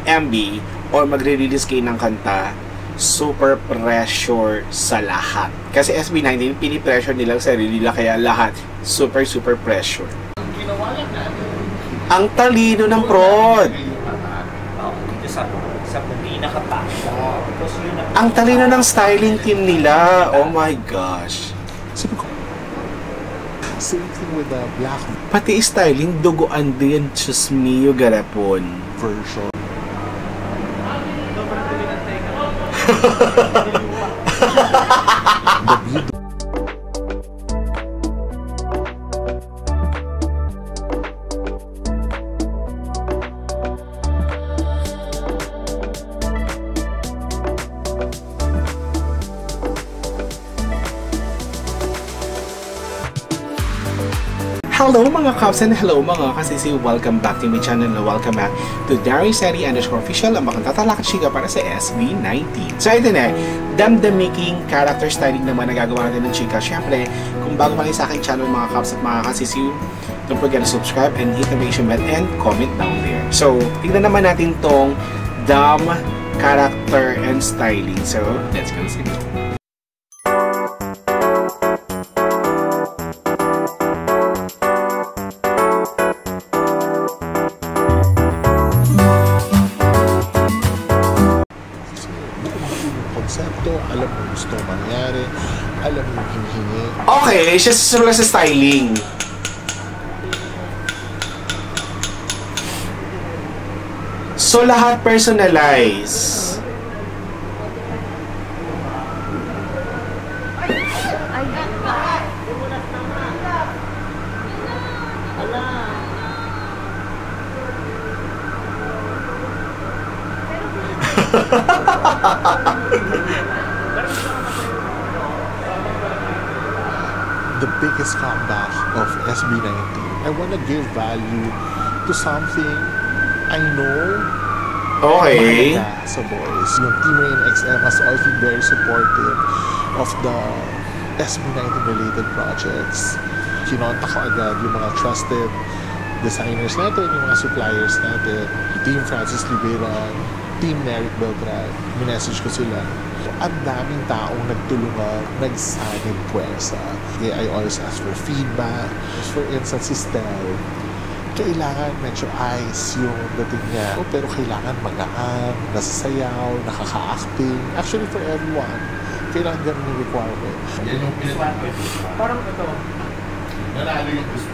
MV or magre-release kayo ng kanta, super pressure sa lahat. Kasi SB19, pinipressure nilang sarili nila, kaya lahat super pressure. Ang talino ng prod. Ang talino ng styling team nila. Oh my gosh. Same thing with the black pati styling, duguan din. Diyos mio, garapon. version. The view. Hello mga Cubs and hello mga kasisi, welcome back to my channel and welcome back to DariusEddie_official, ang bakang tatalakad chika para sa SB19. So ito na, damdamiking character styling naman na gagawa natin ng chika. Siyempre, kung bago pa rin sa aking channel mga Cubs at mga kasisi, don't forget to subscribe and hit the notification bell and comment down there. So, tignan naman natin tong dam character and styling. So, let's go see it. Alam mo gusto mangyari, alam mo hinihingi. Okay, siya sa styling. So lahat personalize. The biggest comeback of SB19. I want to give value to something I know. Okay. Sa boys. Yung Team Rain XM has always been very supportive of the SB19 related projects. Kinontak ko agad yung mga trusted designers natin, yung mga suppliers natin, Team Francis Liberan, Team Eric Beltran. Minessage ko sila. Ang daming taong nagtulungan, nagsanib puwersa. I always ask for feedback. For instance, si Stel, kailangan medyo ice yung dating niya. Pero kailangan magaan, nasasayaw, nakaka-acting. Actually, for everyone, kailangan ganun yung requirement. Parang ito, nanalo yung gusto.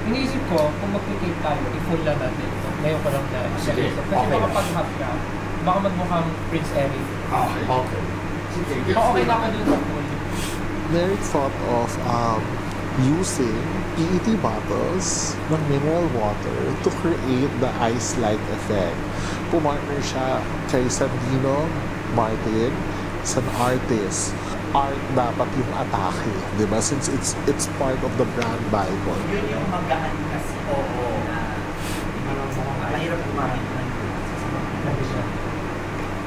iniisip ko, kung mag-tape tayo, i-full lang natin ito. Ngayon ko lang na kasi kapag-half ka, baka magmukhang Prince Eric. Okay. Okay na ako dun sa pool. Derek thought of using PET bottles ng mineral water to create the ice-like effect. Pumartner siya kay Sandino Martin, an artist. Art dapat yung atake, di ba? Since it's part of the brand Bible. Yun yung magaan kasi. Oo. Mahirap kumain.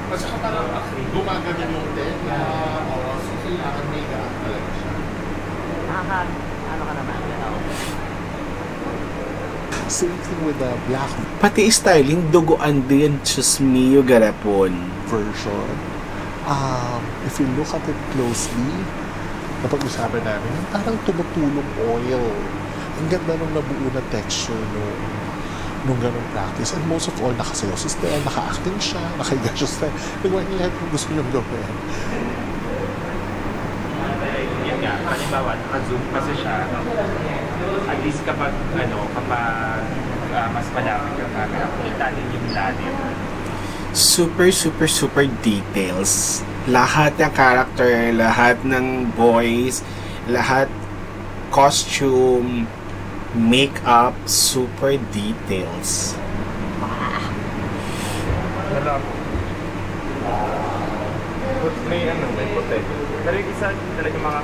At saka parang gumagano yung tela, o so kailangan may gaan talaga siya. Ano ka naman? Same thing with the black Pati styling, duguan din. Diyos mio, garapon. version. If you look at it closely, napag-usapan namin, parang tumutulong oil. Ang ganda nung nabuo na texture nung ganong practice. And most of all, nakasayaw si Stel, naka-acting siya, nakahiga siya Stel. Nagawa niya lahat kung gusto niyong gawin. Yan nga, halimbawa, naka-zoom kasi siya. At least kapag mas malapit yung camera, kita din yung lalim. Super details. Lahat ng character, lahat ng boys, lahat costume, makeup, super details. May puti. Pero yung isa talaga mga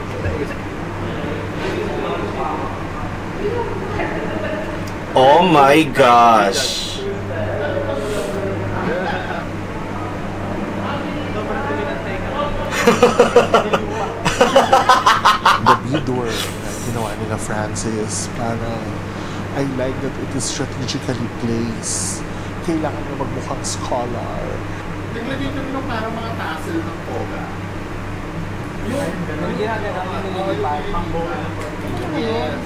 Oh my gosh! The boudoir na ginawa nila Francis, parang I like that it is strategically placed kailangan niya magmukhang scholar. Naglagay kami ng parang mga tassel ng toga. Yung ginagawa yung nililipat, pang-boga. Yes.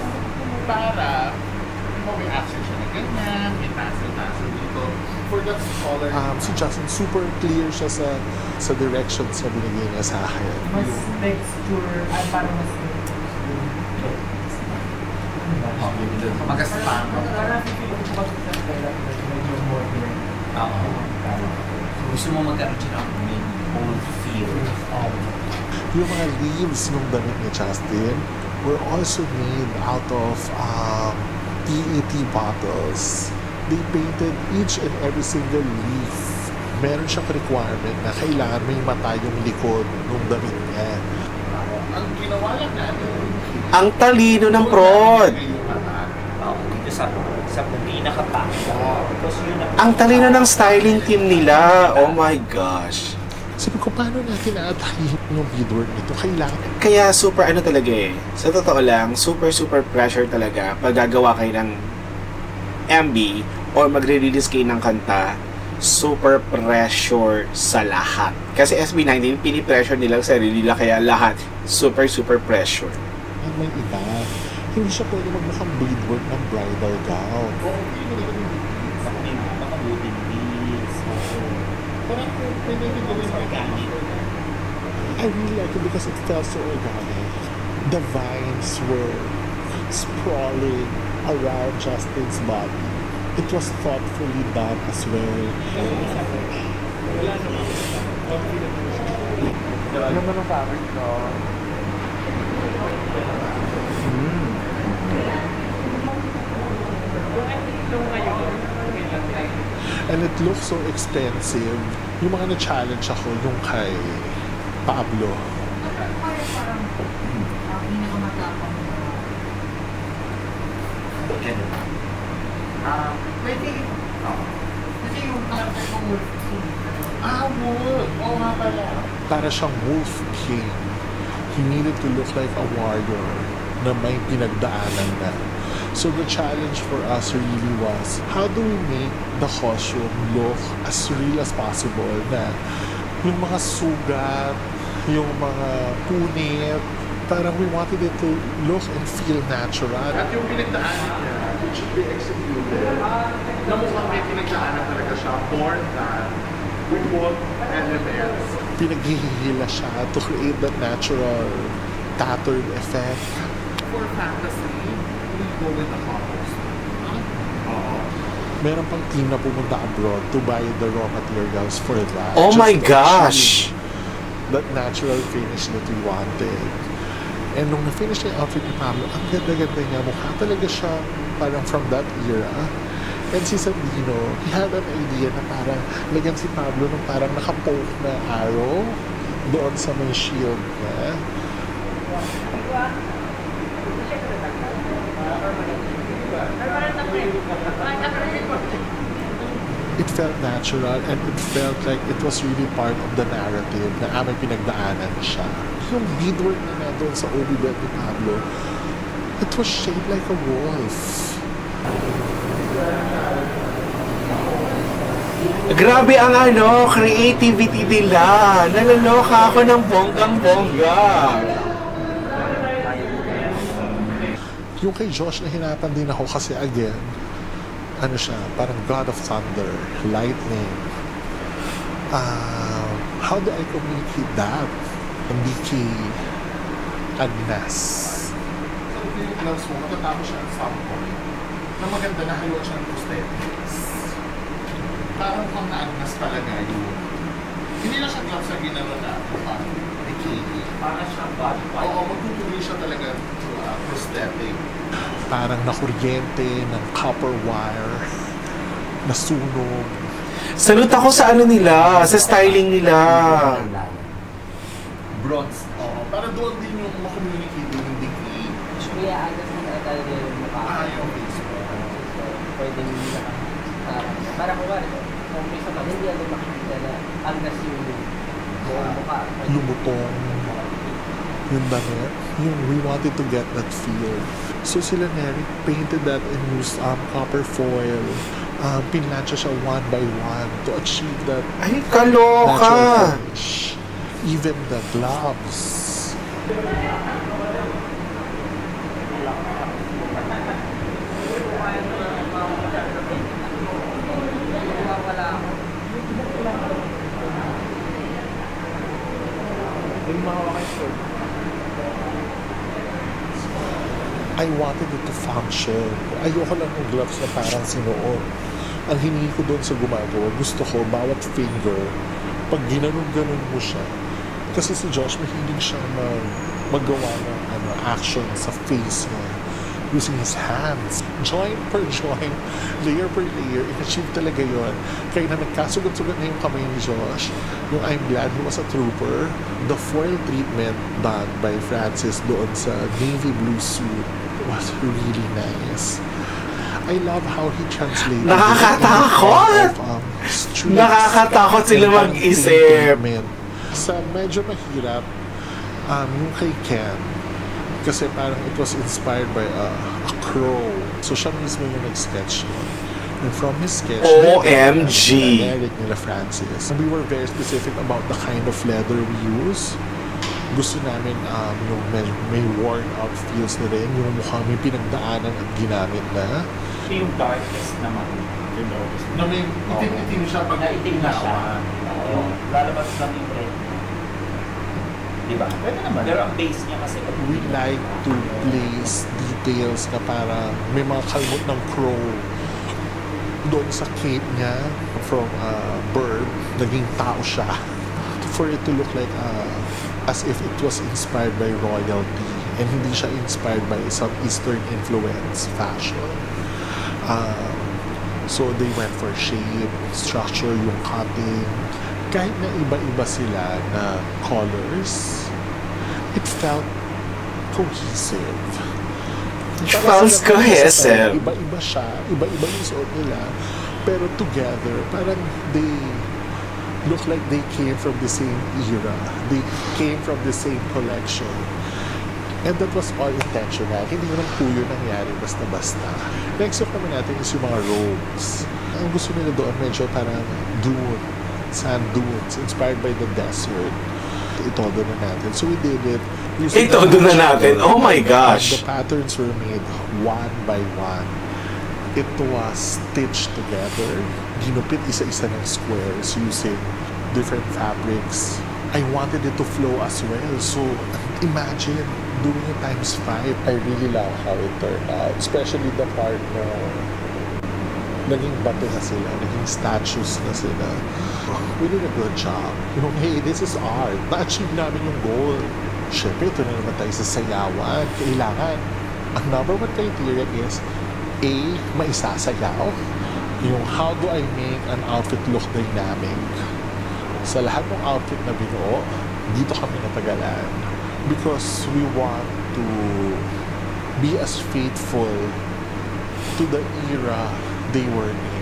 Para, may action siya na ganyan, may tassel dito. For that scholar. Si Justin, super clear siya sa directions na binigay niya sa akin. Mas texture, ay parang mas Magaspang. Gusto mo magkaroon siya ng old feel. Yung mga leaves nung damit ni Justin were also made out of PET bottles. They painted each and every single leaf. Meron siyang requirement na kailangan may mata yung likod ng damit niya. Ang ginawa lang natin, Ang talino ng prod. Dito sa pinaka-backshot. Because yun Ang talino ng styling team nila. Oh my gosh. Sabi ko, paano natin na-attract yung beadwork nito? Kailangan. Kaya super ano talaga eh. Sa totoo lang, super pressure talaga pag gagawa kayo ng MV or magre-release kayo ng kanta, super pressure sa lahat. Kasi SB19, pinipressure nilang sarili nila kaya lahat super pressure. At may iba, hindi siya pwede magmukhang beadwork ng bridal gown. makabuting beads. parang pwede din gawin organic. I really like it because it felt so organic. The vines were sprawling around Justin's body. It was thoughtfully done as well. Ano naman ang fabric ko? And it looks so expensive. Yung mga na-challenge ako, yung kay Pablo. Ganun. Pwede. Kasi yung character ko Wolf King. Wolf. Oo nga pala. Para siyang Wolf King. He needed to look like a warrior na may pinagdaanan na. So the challenge for us really was, how do we make the costume look as real as possible na yung mga sugat, yung mga punit, parang we wanted it to look and feel natural. At yung pinagdaanan niya, it should be executed. Na mukhang may pinagdaanan talaga siya. Born that with both elements. Pinaghihila siya to create that natural tattered effect. For fantasy, we go with the couples. Meron pang team na pumunta abroad to buy the raw materials for that. Oh Just my to gosh! achieve that natural finish that we wanted. And nung na-finish na yung outfit ni Pablo, ang ganda-ganda niya. Mukha talaga siya parang from that era. And si Sandino, he had an idea na parang lagyan si Pablo ng parang nakapoke na arrow doon sa may shield niya. It felt natural and it felt like it was really part of the narrative na may pinagdaanan siya. Yung beadwork na doon sa obi belt ni Pablo, it was shaped like a wolf. Grabe ang creativity nila. Nalaloka ako ng bonggang-bongga. Yung kay Josh, nahinapan din ako kasi again, ano siya, parang God of Thunder, Lightning. How do I communicate that? Hindi kay Agnes. So, yung gloves mo, matatapos siya at some point. Na maganda na haluan siya ng prosthetics. Parang kung na-agnas talaga yun. Hindi na siya gloves na ginawa natin. Parang bikini. Para siyang body part. Oo, magtutuloy siya talaga to prosthetic. Parang nakuryente ng copper wire, nasunog. Salute ako sa nila, sa styling nila. Bronze. Oo, para doon din yung makommunicate yung degree. Kaya agad na talaga yung mukha. Yung Facebook. Pwede nila para kung may sa hindi ano makikita na agad yung buong mukha. Lumutong yung damit. We wanted to get that feel. So sila Neri painted that and used copper foil pinlansya siya one by one to achieve that Ay, natural kaloka! finish. Even the gloves. I wanted it to function. Ayoko lang ng gloves na parang sinuot. Ang hiningi ko doon sa gumagawa, gusto ko bawat finger, pag ginanon-ganon mo siya. Kasi si Josh, mahilig siyang magawa ng action sa face niya using his hands. Joint per joint, layer per layer, in-achieve talaga yon. Kaya na nagkasugat-sugat na yung kamay ni Josh, yung I'm glad he was a trooper. The foil treatment done by Francis doon sa navy blue suit was really nice. I love how he translated Nakakatakot! Nakakatakot sila mag-isip. Sa medyo mahirap, yung kay Ken, kasi parang it was inspired by a crow. So siya mismo yung nag-sketch nun. And from his sketch, OMG! Eric nila Francis. We were very specific about the kind of leather we use. Gusto namin yung may worn out feels na rin, yung mukhang may pinagdaanan at ginamit na. Yung darkest naman. Yung darkest. Na may itim-itim siya pag Naitim na siya. Lalabas lang yung red. Diba? Pwede naman. Pero ang base niya kasi... We like to place details na parang may mga kalmot ng crow doon sa cape niya from a bird, naging tao siya. For it to look like as if it was inspired by royalty and hindi siya inspired by some Eastern influence fashion. So they went for shape, structure, yung cutting. Kahit na iba-iba sila na colors, it felt cohesive. It felt cohesive. Iba-iba siya, iba-iba yung suot nila, pero together, parang they look like they came from the same era. They came from the same collection. And that was all intentional. Hindi naman po yun nangyari basta-basta. Next up naman natin is yung mga robes. Ang gusto nila doon medyo parang dune, sand dunes, inspired by the desert. Itodo na natin. So we did it. Itodo na natin? Oh my gosh! The patterns were made one by one. It was stitched together. Ginupit isa-isa ng squares using different fabrics. I wanted it to flow as well. So imagine doing it times 5. I really love how it turned out. Especially the part na naging bato na sila, naging statues na sila. We did a good job. Yung, hey, this is art. Na-achieve namin yung goal. Siyempre, ito na naman tayo sa sayawan. Kailangan. Ang number one criteria is A, maisasayaw. Yung how do I make an outfit look dynamic. Sa lahat ng outfit na binuo, dito kami natagalan. Because we want to be as faithful to the era they were in.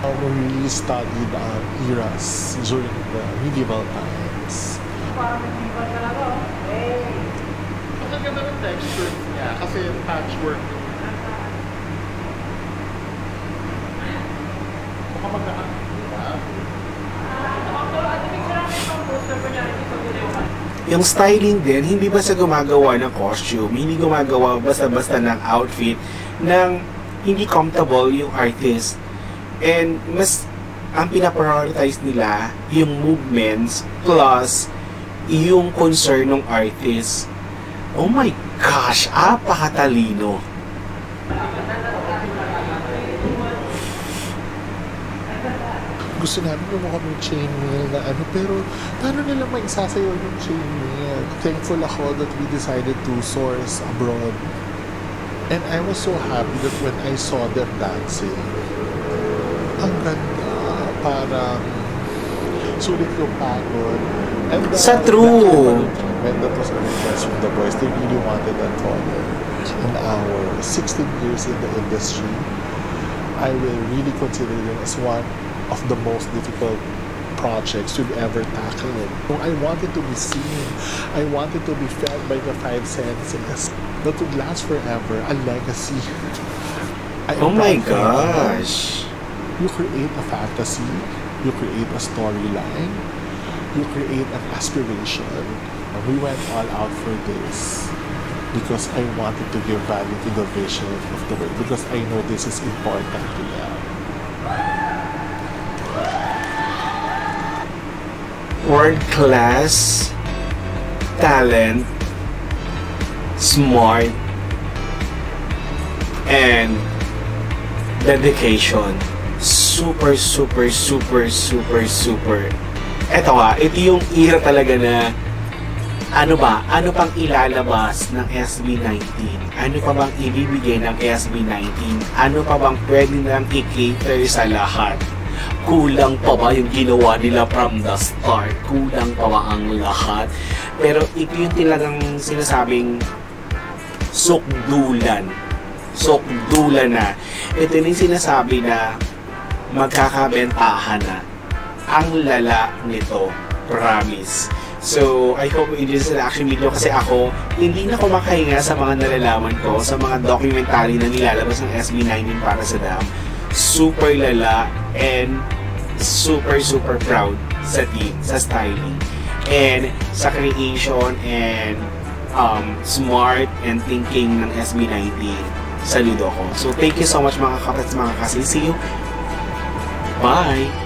We really studied eras during the medieval times. Ang ganda ng texture niya kasi patchwork. Baka magkakakita. Yung styling din, hindi basta gumagawa ng costume, hindi gumagawa basta-basta ng outfit, ng hindi comfortable yung artist. And mas ang pinaprioritize nila yung movements plus yung concern ng artist. Oh my gosh, apakatalino. Gusto namin yung mga chainmail na pero paano nila maisasayaw yung chainmail? Thankful ako that we decided to source abroad. And I was so happy that when I saw them dancing, ang ganda, parang sulit yung pagod. And Sa true! When that was a request from the boys, they really wanted that color. In our 16 years in the industry, I will really consider it as one of the most difficult projects we've ever tackled. I wanted to be seen. I wanted to be felt by the 5 senses. That would last forever. A legacy. Oh my gosh! You create a fantasy, you create a storyline, you create an aspiration. And we went all out for this because I wanted to give value to the vision of the work, because I know this is important to them. World-class, talent, smart, and dedication. Super. Eto nga, ito yung era talaga na ano pang ilalabas ng SB19? Ano pa bang ibibigay ng SB19? Ano pa bang pwede nang i-cater sa lahat? Kulang pa ba yung ginawa nila from the start? Kulang pa ba ang lahat? Pero ito yung talagang sinasabing sukdulan na. Ito yung sinasabi na magkakabentahan na. Ang lala nito, promise. So, I hope you enjoy this reaction video kasi ako, hindi na ako makahinga sa mga nalalaman ko, sa mga documentary na nilalabas ng SB19 para sa DAM. Super lala and super proud sa team, sa styling, and sa creation and smart and thinking ng SB19. Saludo ko. So, thank you so much mga kapats, mga kasi. See you. Bye!